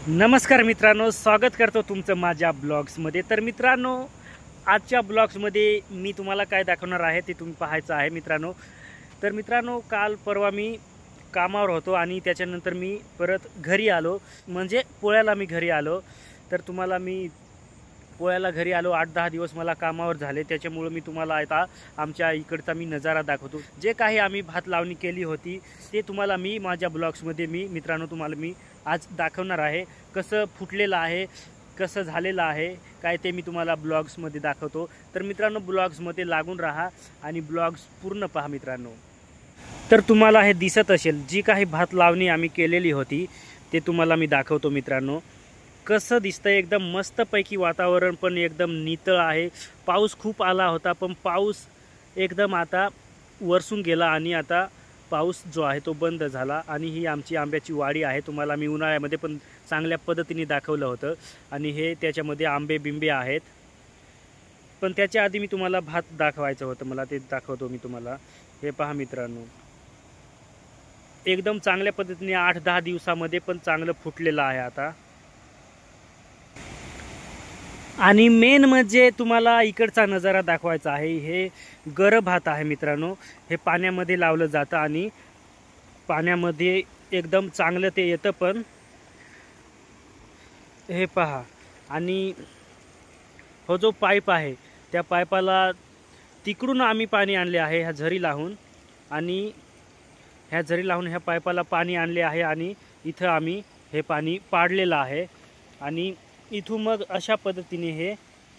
नमस्कार मित्रांनो, स्वागत करतो तुमचं माझ्या ब्लॉग्समध्ये। तर मित्रांनो, आजच्या ब्लॉग्समध्ये मी तुम्हाला काय दाखवणार आहे ते तुम्ही पाहायचं आहे मित्रांनो। तर मित्रांनो, काल परवा मी कामावर होतो आणि त्याच्यानंतर मी परत घरी आलो, म्हणजे पोळ्याला मी घरी आलो। तर तुम्हाला मी पोळ्याला घरी आलो, 8-10 दिवस मला कामावर झाले, त्याच्यामुळे मी तुम्हाला आता आमच्या इकडचा मी नजारा दाखवतो। जे काही आम्ही भात लावणी केली होती ते तुम्हाला मी माझ्या ब्लॉग्समध्ये मित्रांनो तुम्हाला मी आज दाखवणार आहे। कसं फुटलेलं आहे, कसं झालेलं आहे काय ते मी तुम्हाला ब्लॉग्समध्ये दाखवतो। तर मित्रांनो, ब्लॉग्समध्ये लागून राहा आणि ब्लॉग्स पूर्ण पहा मित्रांनो। तर तुम्हाला हे दिसत असेल, जी काही भात लावणी आम्ही केलेली होती ते तुम्हाला मी दाखवतो मित्रांनो। कसं दिसतंय, एकदम मस्तपैकी वातावरण पण एकदम नितळ आहे। पाऊस खूप आला होता, पण पाऊस एकदम आता वरसून गेला आणि आता पाऊस जो आहे तो बंद झाला। आणि ही आमची आंब्याची वाडी आहे, तुम्हाला मी उन्हाळ्यामध्ये पण चांगल्या पद्धतीने दाखवलं होतं। आणि हे त्याच्यामध्ये आंबे बिंबे आहेत, पण त्याच्या आधी मी तुम्हाला भात दाखवायचं होतं, मला ते दाखवतो मी तुम्हाला। हे पहा मित्रांनो, एकदम चांगल्या पद्धतीने 8-10 दिवसामध्ये पण चांगलं फुटलेलं आहे आता। आणि मेन म्हणजे तुम्हाला इकडचा नजारा दाखवायचा आहे। हे गरं भात आहे मित्रांनो, हे पाण्यामध्ये लावलं जातं आणि पाण्यामध्ये एकदम चांगलं ते येतं। पण हे पहा, आणि हो जो पाईप आहे त्या पाईपाला तिकडून आम्ही पाणी आणले आहे, ह्या झरी लावून, आणि ह्या झरी लावून ह्या पाईपाला पाणी आणले आहे आणि इथं आम्ही हे पाणी पाडलेलं आहे। आणि इथून मग अशा पद्धतीने हे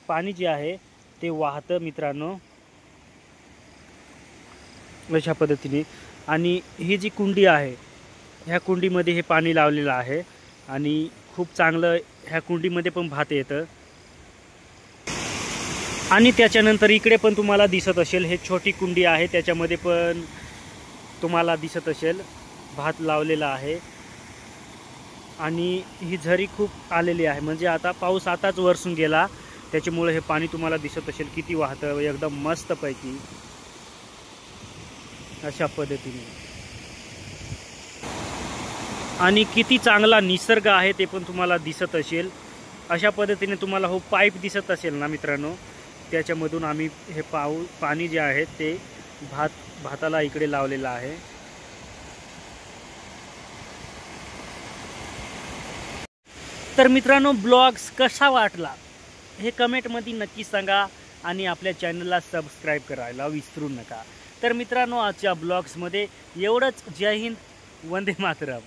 पाणी जे आहे ते वाहतं मित्रांनो, अशा पद्धतीने। आणि ही जी कुंडी आहे, ह्या कुंडीमध्ये हे पाणी लावलेलं आहे आणि खूप चांगलं ह्या कुंडीमध्ये पण भात येतं। आणि त्याच्यानंतर इकडे पण तुम्हाला दिसत असेल, हे छोटी कुंडी आहे, त्याच्यामध्ये पण तुम्हाला दिसत असेल भात लावलेला आहे। आणि ही झरी खूप आलेली आहे, म्हणजे आता पाऊस आताच वरसून गेला, त्याच्यामुळे हे पाणी तुम्हाला दिसत असेल किती वाहतं एकदम मस्तपैकी अशा पद्धतीने। आणि किती चांगला निसर्ग आहे ते पण तुम्हाला दिसत असेल। अशा पद्धतीने तुम्हाला हो पाईप दिसत असेल ना मित्रांनो, त्याच्यामधून आम्ही हे पाणी जे आहे ते भाताला इकडे लावलेलं आहे। तर मित्रांनो, ब्लॉग्स कसा वाटला हे कमेंटमध्ये नक्की सांगा आणि आपल्या चॅनलला सबस्क्राईब करायला विसरू नका। तर मित्रांनो, आजच्या ब्लॉग्समध्ये एवढंच। जय हिंद, वंदे मातरम।